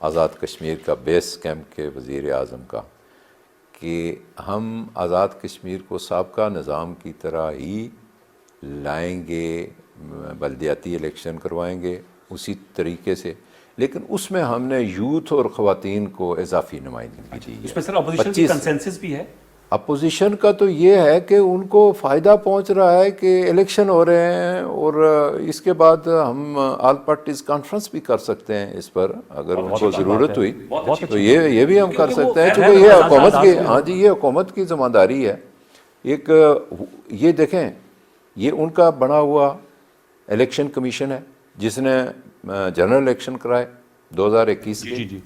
Speaker 1: آزاد کشمیر کا، بیس کیمپ کے وزیر اعظم کا، کہ ہم آزاد کشمیر کو سابقہ نظام کی طرح ہی لائیں گے، بلدیاتی الیکشن کروائیں گے اسی طریقے سے، لیکن اس میں ہم نے یوتھ اور خواتین کو اضافی نمائندگی دی ہے۔
Speaker 2: اس میں سر اپوزیشن کی کنسنسس بھی ہے؟
Speaker 1: اپوزیشن کا تو یہ ہے کہ ان کو فائدہ پہنچ رہا ہے کہ الیکشن ہو رہے ہیں، اور اس کے بعد ہم آل پارٹیز کانفرنس بھی کر سکتے ہیں اس پر، اگر ان کو ضرورت ہوئی تو یہ بھی ہم کر سکتے ہیں، چونکہ یہ حکومت کی، ہاں جی یہ حکومت کی ذمہ داری ہے۔ ایک یہ دیکھیں، یہ ان کا بنا ہوا الیکشن کمیشن ہے جس نے جنرل الیکشن کرائے 2021 کے،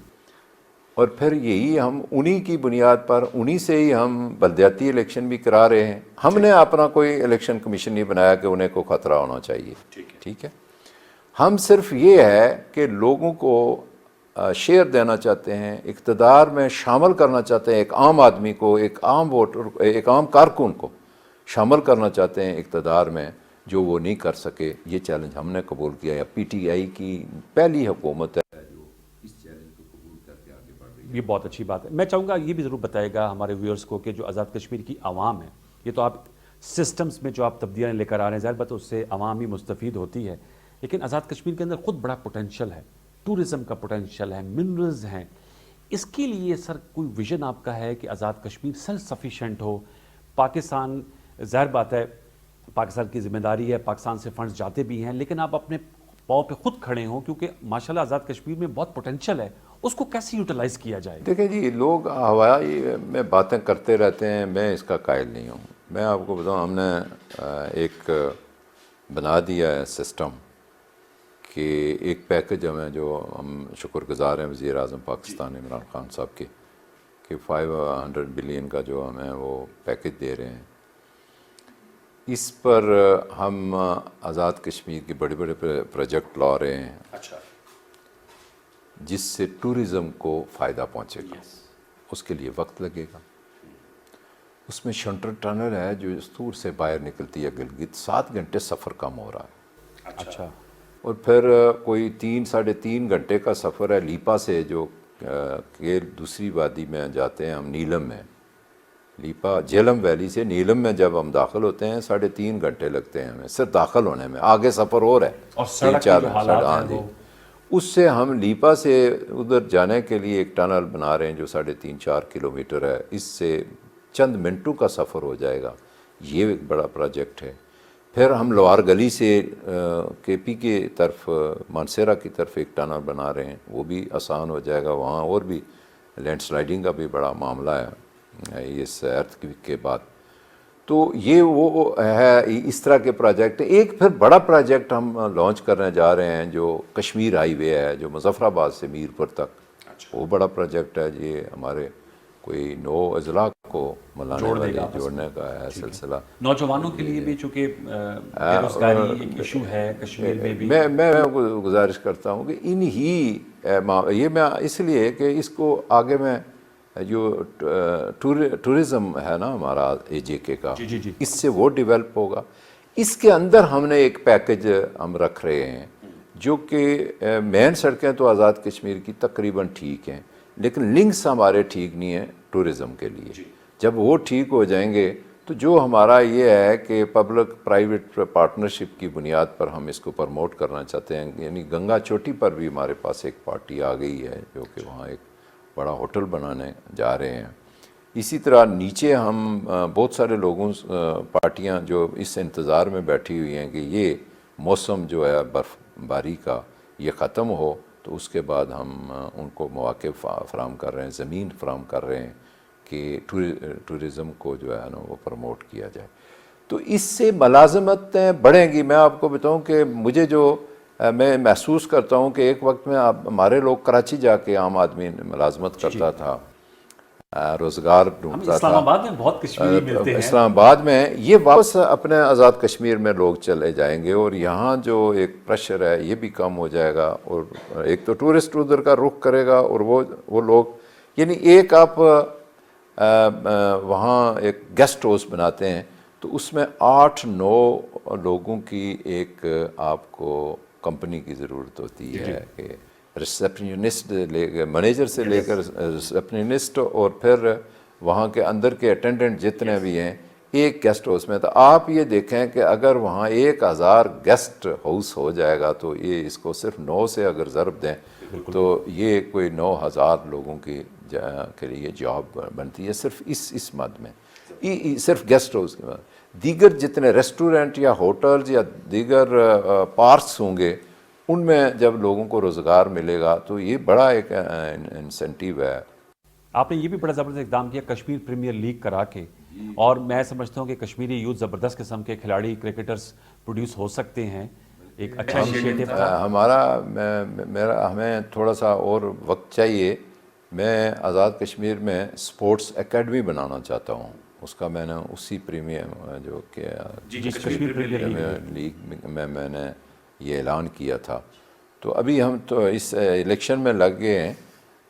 Speaker 1: اور پھر یہی ہم انہی کی بنیاد پر، انہی سے ہی ہم بلدیاتی الیکشن بھی کرا رہے ہیں۔ ہم نے اپنا کوئی الیکشن کمیشن نہیں بنایا کہ انہیں کو خطرہ ہونا چاہیے، ٹھیک ہے؟ ہم صرف یہ ہے کہ لوگوں کو شیئر دینا چاہتے ہیں، اقتدار میں شامل کرنا چاہتے ہیں، ایک عام آدمی کو، ایک عام ووٹر، ایک عام کارکن کو شامل کرنا چاہتے ہیں اقتدار میں، جو وہ نہیں کر سکے۔ یہ چیلنج ہم نے قبول کیا ہے، پی ٹی آئی کی پہلی حکومت ہے جو اس چیلنج کو قبول کر کے آگے بڑھ رہی ہے۔
Speaker 2: یہ بہت اچھی بات ہے۔ میں چاہوں گا یہ بھی ضرور بتائے گا ہمارے ویورز کو کہ جو آزاد کشمیر کی عوام ہے، یہ تو آپ سسٹمز میں جو آپ تبدیلیاں لے کر آ رہے ہیں، ظاہر بات اس سے عوام ہی مستفید ہوتی ہے، لیکن آزاد کشمیر کے اندر خود بڑا پوٹینشل ہے، ٹورزم کا پوٹینشل ہے، منرلز ہیں۔ اس کے لیے سر کوئی ویژن آپ کا ہے کہ آزاد کشمیر سیلف سفیشینٹ ہو؟ پاکستان، ظاہر بات ہے پاکستان کی ذمہ داری ہے، پاکستان سے فنڈز جاتے بھی ہیں، لیکن آپ اپنے پاؤں پہ خود کھڑے ہوں، کیونکہ ماشاءاللہ آزاد کشمیر میں بہت پوٹینشل ہے، اس کو کیسے یوٹیلائز کیا جائے؟
Speaker 1: دیکھیں جی، لوگ ہوائی میں باتیں کرتے رہتے ہیں، میں اس کا قائل نہیں ہوں۔ میں آپ کو بتاؤں، ہم نے ایک بنا دیا ہے سسٹم کہ ایک پیکج ہمیں، جو ہم شکر گزار ہیں وزیر اعظم پاکستان عمران خان صاحب کے، کہ 500 بلین کا جو ہمیں وہ پیکج دے رہے ہیں، اس پر ہم آزاد کشمیر کے بڑے بڑے پروجیکٹ لا رہے ہیں جس سے ٹورزم کو فائدہ پہنچے گا۔ اس کے لیے وقت لگے گا۔ اس میں شنٹر ٹنل ہے جو استور سے باہر نکلتی ہے گلگت، 7 گھنٹے سفر کم ہو رہا ہے۔
Speaker 2: اچھا،
Speaker 1: اور پھر کوئی 3-3.5 گھنٹے کا سفر ہے لیپا سے، جو کہ دوسری وادی میں جاتے ہیں ہم نیلم میں، لیپا جیلم ویلی سے نیلم میں جب ہم داخل ہوتے ہیں 3.5 گھنٹے لگتے ہیں ہمیں صرف داخل ہونے میں، آگے سفر اور ہے
Speaker 2: اور سڑک کے جو حالات ہیں
Speaker 1: جی
Speaker 2: وہ
Speaker 1: اس سے ہم لیپا سے ادھر جانے کے لیے ایک ٹنل بنا رہے ہیں جو 3.5-4 کلومیٹر ہے، اس سے چند منٹوں کا سفر ہو جائے گا، یہ ایک بڑا پروجیکٹ ہے۔ پھر ہم لوار گلی سے کے پی کی طرف مانسیرا کی طرف ایک ٹنل بنا رہے ہیں، وہ بھی آسان ہو جائے گا، وہاں اور بھی لینڈ سلائڈنگ کا بھی بڑا معاملہ ہے اس ارتھ کویک کے بعد۔ تو یہ وہ ہے اس طرح کے پروجیکٹ۔ ایک پھر بڑا پروجیکٹ ہم لانچ کرنے جا رہے ہیں جو کشمیر ہائی وے ہے، جو مظفر آباد سے میرپور تک، وہ بڑا پروجیکٹ ہے، یہ ہمارے کوئی 9 اضلاع کو جوڑنے کا ہے سلسلہ۔
Speaker 2: نوجوانوں کے لیے بھی چونکہ بے روزگاری ایک ایشو ہے کشمیر میں بھی،
Speaker 1: میں گزارش کرتا ہوں کہ یہ میں اس لیے کہ اس کو آگے میں جو ٹورزم ہے نا ہمارا اے جے کے کا، اس سے وہ ڈیولپ ہوگا۔ اس کے اندر ہم نے ایک پیکج ہم رکھ رہے ہیں جو کہ مین سڑکیں تو آزاد کشمیر کی تقریباً ٹھیک ہیں، لیکن لنکس ہمارے ٹھیک نہیں ہیں ٹورزم کے لیے۔ جب وہ ٹھیک ہو جائیں گے تو جو ہمارا یہ ہے کہ پبلک پرائیویٹ پارٹنرشپ کی بنیاد پر ہم اس کو پرموٹ کرنا چاہتے ہیں، یعنی گنگا چوٹی پر بھی ہمارے پاس ایک پارٹی آ گئی ہے جو کہ وہاں ایک بڑا ہوٹل بنانے جا رہے ہیں۔ اسی طرح نیچے ہم بہت سارے لوگوں پارٹیاں جو اس انتظار میں بیٹھی ہوئی ہیں کہ یہ موسم جو ہے برف باری کا یہ ختم ہو تو اس کے بعد ہم ان کو مواقع فراہم کر رہے ہیں، زمین فراہم کر رہے ہیں کہ ٹورزم کو جو ہے نا وہ پروموٹ کیا جائے۔ تو اس سے ملازمتیں بڑھیں گی۔ میں آپ کو بتاؤں کہ مجھے جو میں محسوس کرتا ہوں کہ ایک وقت میں ہمارے لوگ کراچی جا کے عام آدمی ملازمت کرتا تھا، روزگار ڈھونڈتا
Speaker 2: اسلام
Speaker 1: تھا،
Speaker 2: آباد میں بہت کشمیری ملتے ہیں،
Speaker 1: اسلام آباد میں یہ واپس اپنے آزاد کشمیر میں لوگ چلے جائیں گے اور یہاں جو ایک پریشر ہے یہ بھی کم ہو جائے گا، اور ایک تو ٹورسٹ ادھر کا رخ کرے گا، اور وہ لوگ یعنی ایک آپ وہاں ایک گیسٹ ہاؤس بناتے ہیں تو اس میں 8-9 لوگوں کی ایک آپ کو کمپنی کی ضرورت ہوتی ہے کہ ریسیپشنسٹ مینیجر سے لے کر ریسیپشنسٹ اور پھر وہاں کے اندر کے اٹینڈنٹ جتنے بھی ہیں ایک گیسٹ ہاؤس میں۔ تو آپ یہ دیکھیں کہ اگر وہاں 1000 گیسٹ ہاؤس ہو جائے گا تو یہ اس کو صرف 9 سے اگر ضرب دیں تو یہ کوئی 9000 لوگوں کی کے لیے جاب بنتی ہے صرف اس مد میں، صرف گیسٹ ہاؤس کے بعد۔ دیگر جتنے ریسٹورنٹ یا ہوٹلز یا دیگر پارکس ہوں گے ان میں جب لوگوں کو روزگار ملے گا تو یہ بڑا ایک انسینٹیو ہے۔
Speaker 2: آپ نے یہ بھی بڑا زبردست اقدام کیا کشمیر پریمیئر لیگ کرا کے، اور میں سمجھتا ہوں کہ کشمیری یوتھ زبردست قسم کے کھلاڑی کرکٹرز پروڈیوس ہو سکتے ہیں، ایک اچھا انیشیٹو تھا۔
Speaker 1: ہمیں تھوڑا سا اور وقت چاہیے۔ میں آزاد کشمیر میں سپورٹس اکیڈمی بنانا چاہتا ہوں، اس کا میں نے اسی پریمیئر جو کہ
Speaker 2: کشمیر پریمیئر
Speaker 1: لیگ میں نے یہ اعلان کیا تھا۔ تو ابھی ہم تو اس الیکشن میں لگ گئے ہیں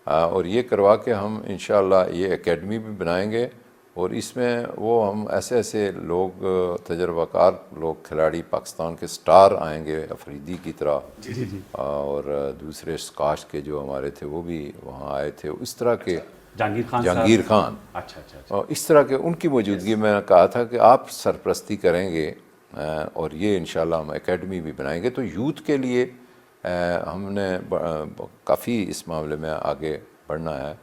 Speaker 1: اور یہ کروا کے ہم انشاءاللہ یہ اکیڈمی بھی بنائیں گے، اور اس میں وہ ہم ایسے لوگ تجربہ کار لوگ کھلاڑی پاکستان کے سٹار آئیں گے، افریدی کی طرح، اور دوسرے اسکاش کے جو ہمارے تھے وہ بھی وہاں آئے تھے، اس طرح کے جہانگیر خان، اور اس طرح کے ان کی موجودگی میں نے کہا تھا کہ آپ سرپرستی کریں گے، اور یہ انشاءاللہ ہم اکیڈمی بھی بنائیں گے۔ تو یوتھ کے لیے ہم نے کافی اس معاملے میں آگے بڑھنا ہے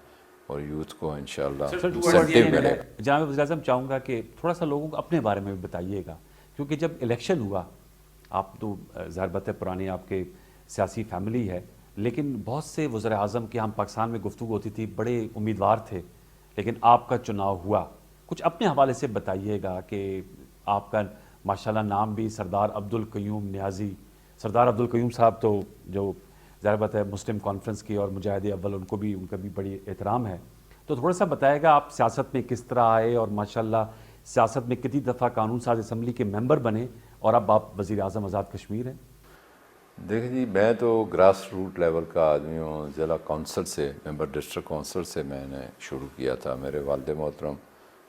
Speaker 1: اور یوتھ کو انشاءاللہ انسینٹیو ملے گا۔
Speaker 2: جناب وزیر اعظم چاہوں گا کہ تھوڑا سا لوگوں کو اپنے بارے میں بھی بتائیے گا، کیونکہ جب الیکشن ہوا، آپ تو ظاہر بات ہے پرانی آپ کے سیاسی فیملی ہے، لیکن بہت سے وزراء اعظم کے ہم پاکستان میں گفتگو ہوتی تھی، بڑے امیدوار تھے، لیکن آپ کا چناؤ ہوا۔ کچھ اپنے حوالے سے بتائیے گا کہ آپ کا ماشاءاللہ نام بھی سردار عبدالقیوم نیازی، سردار عبدالقیوم صاحب تو جو ظاہر بات ہے مسلم کانفرنس کی اور مجاہد اول ان کا بھی بڑی احترام ہے، تو تھوڑا سا بتائے گا آپ سیاست میں کس طرح آئے اور ماشاءاللہ سیاست میں کتنی دفعہ قانون ساز اسمبلی کے ممبر بنے اور اب آپ وزیر اعظم آزاد کشمیر ہیں؟
Speaker 1: دیکھیں جی، میں تو گراس روٹ لیول کا آدمی ہوں، ضلع کونسل سے، ممبر ڈسٹرکٹ کونسل سے میں نے شروع کیا تھا۔ میرے والد محترم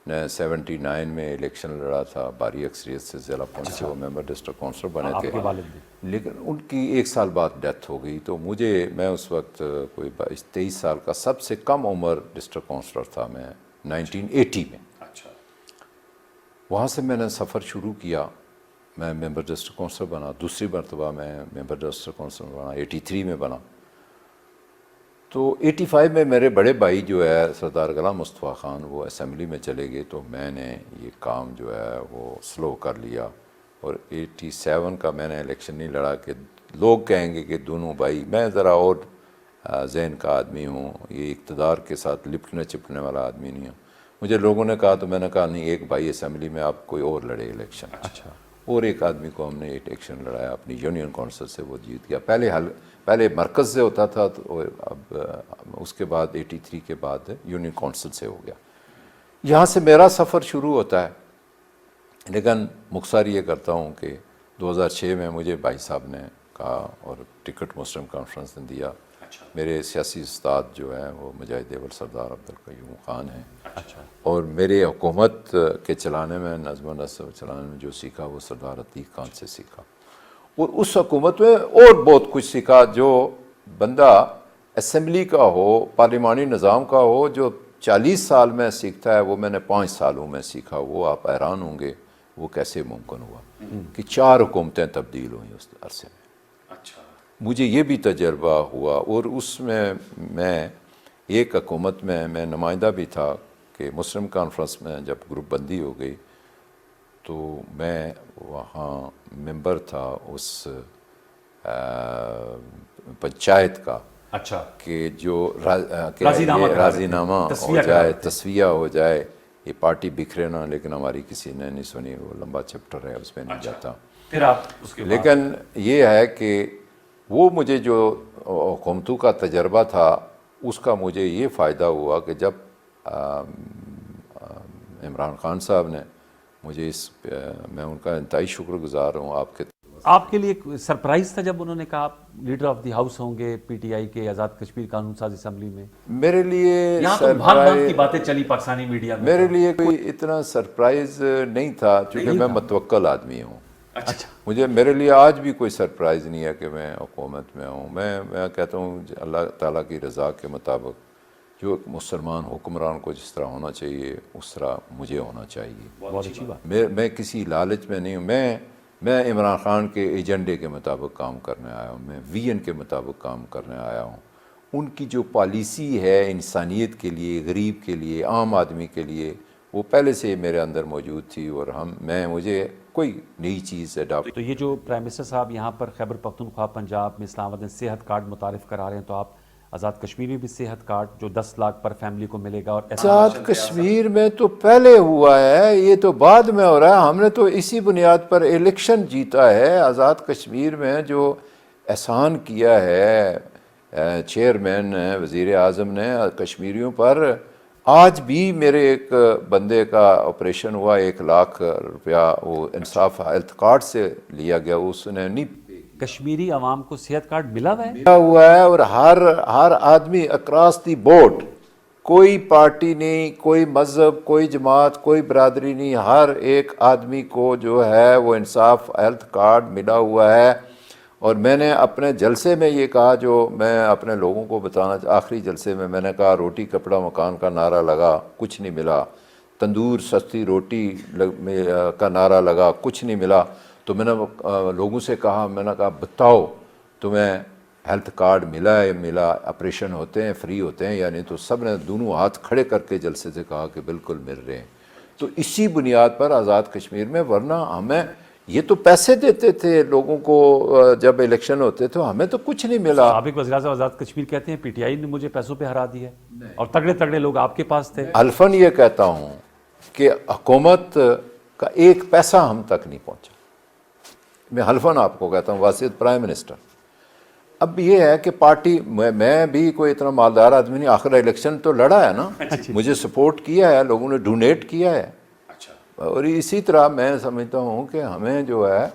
Speaker 1: 79 میں الیکشن لڑا تھا، بھاری اکثریت سے ضلع پنچ سے وہ ممبر ڈسٹرکٹ کونسلر بنے
Speaker 2: آپ
Speaker 1: تھے،
Speaker 2: کے والد بھی؟
Speaker 1: لیکن ان کی 1 سال بعد ڈیتھ ہو گئی، تو میں اس وقت کوئی 23 سال کا سب سے کم عمر ڈسٹرکٹ کونسلر تھا میں 1980 میں۔ وہاں سے میں نے سفر شروع کیا، میں ممبر ڈسٹرکٹ کونسلر بنا، دوسری مرتبہ میں ممبر ڈسٹرکٹ کونسلر بنا، 83 میں بنا۔ تو 85 میں میرے بڑے بھائی جو ہے سردار غلام مصطفیٰ خان وہ اسمبلی میں چلے گئے، تو میں نے یہ کام جو ہے وہ سلو کر لیا، اور 87 کا میں نے الیکشن نہیں لڑا کہ لوگ کہیں گے کہ دونوں بھائی، میں ذرا اور ذہن کا آدمی ہوں، یہ اقتدار کے ساتھ لپٹنے چپنے والا آدمی نہیں ہوں۔ مجھے لوگوں نے کہا تو میں نے کہا نہیں، ایک بھائی اسمبلی میں آپ کوئی اور لڑے الیکشن،
Speaker 2: اچھا،
Speaker 1: اور ایک آدمی کو ہم نے الیکشن لڑایا اپنی یونین کونسل سے، وہ جیت گیا۔ پہلے مرکز سے ہوتا تھا، تو اب اس کے بعد 83 کے بعد یونین کونسل سے ہو گیا۔ یہاں سے میرا سفر شروع ہوتا ہے، لیکن مختصر یہ کرتا ہوں کہ 2006 میں مجھے بھائی صاحب نے کہا اور ٹکٹ مسلم کانفرنس نے دیا۔ میرے سیاسی استاد جو ہیں وہ مجاہد اول سردار عبدالقیوم خان ہیں، اور میرے حکومت کے چلانے میں، نظم و نسق چلانے میں جو سیکھا وہ سردار عتیق خان سے سیکھا، اور اس حکومت میں اور بہت کچھ سیکھا جو بندہ اسمبلی کا ہو، پارلیمانی نظام کا ہو، جو 40 سال میں سیکھتا ہے، وہ میں نے 5 سالوں میں سیکھا۔ وہ آپ حیران ہوں گے وہ کیسے ممکن ہوا کہ 4 حکومتیں تبدیل ہوئیں اس عرصے میں۔ مجھے یہ بھی تجربہ ہوا، اور اس میں ایک حکومت میں نمائندہ بھی تھا کہ مسلم کانفرنس میں جب گروپ بندی ہو گئی تو میں وہاں ممبر تھا اس پنچایت کا،
Speaker 2: اچھا،
Speaker 1: کہ جو
Speaker 2: راضی
Speaker 1: نامہ ہو جائے، تصفیہ ہو جائے، یہ پارٹی بکھرے نہ، لیکن ہماری کسی نے نہیں سنی، وہ لمبا چیپٹر ہے، اس میں نہیں جاتا۔
Speaker 2: پھر آپ اس کے
Speaker 1: لیکن یہ ہے کہ وہ مجھے جو حکومتوں کا تجربہ تھا اس کا مجھے یہ فائدہ ہوا کہ جب عمران خان صاحب نے مجھے میں ان کا انتہائی شکر گزار ہوں۔
Speaker 2: آپ کے لیے سرپرائز تھا جب انہوں نے کہا آپ لیڈر آف دی ہاؤس ہوں گے پی ٹی آئی کے آزاد کشمیر قانون ساز اسمبلی میں؟
Speaker 1: میرے لیے
Speaker 2: یہاں تو بھانت کی باتیں چلی پاکستانی میڈیا میں،
Speaker 1: میرے لیے کوئی اتنا سرپرائز نہیں تھا، چونکہ میں متوکل آدمی ہوں۔
Speaker 2: اچھا،
Speaker 1: میرے لیے آج بھی کوئی سرپرائز نہیں ہے کہ میں حکومت میں ہوں۔ میں کہتا ہوں اللہ تعالیٰ کی رضا کے مطابق جو ایک مسلمان حکمران کو جس طرح ہونا چاہیے اس طرح مجھے ہونا چاہیے۔
Speaker 2: بہت اچھی بات۔
Speaker 1: میں کسی لالچ میں نہیں ہوں، میں عمران خان کے ایجنڈے کے مطابق کام کرنے آیا ہوں، میں ویژن کے مطابق کام کرنے آیا ہوں۔ ان کی جو پالیسی ہے انسانیت کے لیے، غریب کے لیے، عام آدمی کے لیے، وہ پہلے سے میرے اندر موجود تھی، اور مجھے کوئی نئی چیز اڈاپٹ۔
Speaker 2: تو یہ جو پرائم منسٹر صاحب یہاں پر خیبر پختونخوا پنجاب میں اسلام آباد میں صحت کارڈ متعارف کرا رہے ہیں، تو آپ آزاد کشمیر میں بھی صحت کارڈ جو 10 لاکھ پر فیملی کو ملے گا، اور
Speaker 1: آزاد کشمیر میں تو پہلے ہوا ہے، یہ تو بعد میں ہو رہا ہے۔ ہم نے تو اسی بنیاد پر الیکشن جیتا ہے۔ آزاد کشمیر میں جو احسان کیا ہے چیئرمین وزیر اعظم نے کشمیریوں پر، آج بھی میرے ایک بندے کا آپریشن ہوا، 1 لاکھ روپیہ وہ انصاف ہیلتھ کارڈ سے لیا گیا، اس نے نہیں
Speaker 2: کشمیری عوام کو صحت کارڈ ملا ہوا ہے؟
Speaker 1: ملا ہوا ہے، اور ہر آدمی اکراس دی بورڈ، کوئی پارٹی نہیں، کوئی مذہب، کوئی جماعت، کوئی برادری نہیں، ہر ایک آدمی کو جو ہے وہ انصاف ہیلتھ کارڈ ملا ہوا ہے۔ اور میں نے اپنے جلسے میں یہ کہا، جو میں اپنے لوگوں کو بتانا، آخری جلسے میں نے کہا روٹی کپڑا مکان کا نعرہ لگا، کچھ نہیں ملا۔ تندور سستی روٹی کا نعرہ لگا، کچھ نہیں ملا۔ تو میں نے لوگوں سے کہا، میں نے کہا بتاؤ تمہیں ہیلتھ کارڈ ملا ہے؟ ملا، آپریشن ہوتے ہیں فری ہوتے ہیں یا نہیں؟ تو سب نے دونوں ہاتھ کھڑے کر کے جلسے سے کہا کہ بالکل مل رہے ہیں۔ تو اسی بنیاد پر آزاد کشمیر میں، ورنہ ہمیں یہ تو پیسے دیتے تھے لوگوں کو جب الیکشن ہوتے تھے، ہمیں تو کچھ نہیں ملا۔
Speaker 2: سابق وزیر اعظم آزاد کشمیر کہتے ہیں پی ٹی آئی نے مجھے پیسوں پہ ہرا دیا، اور تگڑے تگڑے لوگ آپ کے پاس تھے۔
Speaker 1: الفن یہ کہتا ہوں کہ حکومت کا 1 پیسہ ہم تک نہیں پہنچا، میں حلفاً آپ کو کہتا ہوں، واسطے پرائم منسٹر۔ اب یہ ہے کہ پارٹی، میں بھی کوئی اتنا مالدار آدمی نہیں، آخر الیکشن تو لڑا ہے نا، مجھے سپورٹ کیا ہے، لوگوں نے ڈونیٹ کیا ہے۔ اور اسی طرح میں سمجھتا ہوں کہ ہمیں جو ہے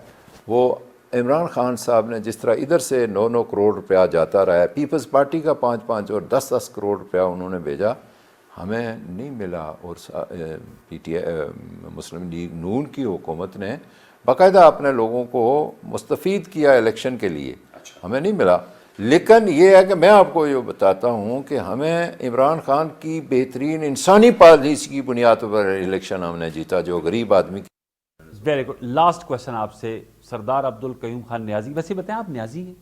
Speaker 1: وہ عمران خان صاحب نے جس طرح ادھر سے 9 کروڑ روپیہ جاتا رہا ہے، پیپلز پارٹی کا 5 اور 10 کروڑ روپیہ انہوں نے بھیجا، ہمیں نہیں ملا، اور P T I Muslim league نون کی حکومت نے باقاعدہ اپنے لوگوں کو مستفید کیا الیکشن کے لیے، ہمیں نہیں ملا۔ لیکن یہ ہے کہ میں آپ کو یہ بتاتا ہوں کہ ہمیں عمران خان کی بہترین انسانی پالیسی کی بنیاد پر الیکشن ہم نے جیتا، جو غریب آدمی کی۔
Speaker 2: ویری گڈ، لاسٹ کوشچن آپ سے، سردار عبدالقیوم خان نیازی، ویسے بتائیں آپ نیازی ہیں؟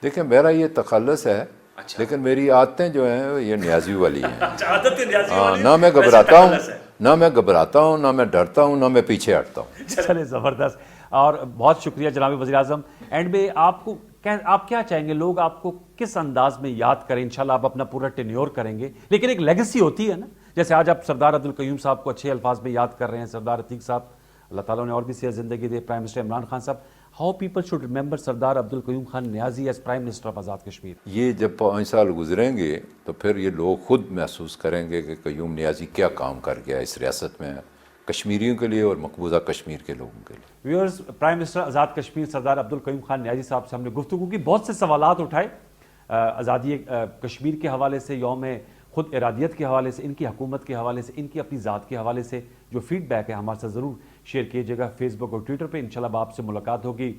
Speaker 1: دیکھیں میرا یہ تخلص ہے، لیکن میری عادتیں جو ہیں یہ نیازی والی ہیں۔ نہ میں گھبراتا ہوں، نہ میں ڈرتا ہوں، نہ میں پیچھے ہٹتا ہوں۔
Speaker 2: چلے زبردست، اور بہت شکریہ جناب وزیر اعظم۔ اینڈ میں آپ کیا چاہیں گے، لوگ آپ کو کس انداز میں یاد کریں؟ انشاءاللہ آپ اپنا پورا ٹینیور کریں گے، لیکن ایک لیگیسی ہوتی ہے نا، جیسے آج آپ سردار عبدالقیوم صاحب کو اچھے الفاظ میں یاد کر رہے ہیں، سردار عتیق صاحب، اللہ تعالیٰ نے اور بھی صحت زندگی دے، پرائم منسٹر عمران خان صاحب، how people should remember Sardar Abdul Qayyum Khan Niazi as prime minister of Azad Kashmir?
Speaker 1: یہ جب 5 سال گزریں گے تو پھر یہ لوگ خود محسوس کریں گے کہ قیوم نیازی کیا کام کر گیا اس ریاست میں، کشمیریوں کے لیے اور مقبوضہ کشمیر کے لوگوں کے لیے۔
Speaker 2: Viewers, prime minister Azad Kashmir سردار عبدالقیوم خان نیازی صاحب سے ہم نے گفتگو کی، بہت سے سوالات اٹھائے آزادی کشمیر کے حوالے سے، یوم خود ارادیت کے حوالے سے، ان کی حکومت کے حوالے سے، ان کی اپنی ذات کے حوالے سے۔ جو فیڈ بیک ہے ہمارے ساتھ ضرور شیئر کیجیے گا فیس بک اور ٹویٹر پہ۔ انشاءاللہ آپ سے ملاقات ہوگی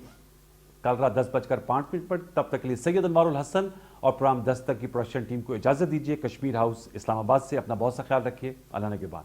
Speaker 2: کل رات 10:05 پر۔ تب تک کے لیے سید انوار الحسن اور پروگرام 10 تک کی پروڈکشن ٹیم کو اجازت دیجیے۔ کشمیر ہاؤس اسلام آباد سے اپنا بہت سا خیال رکھیے، اللہ نگہبان۔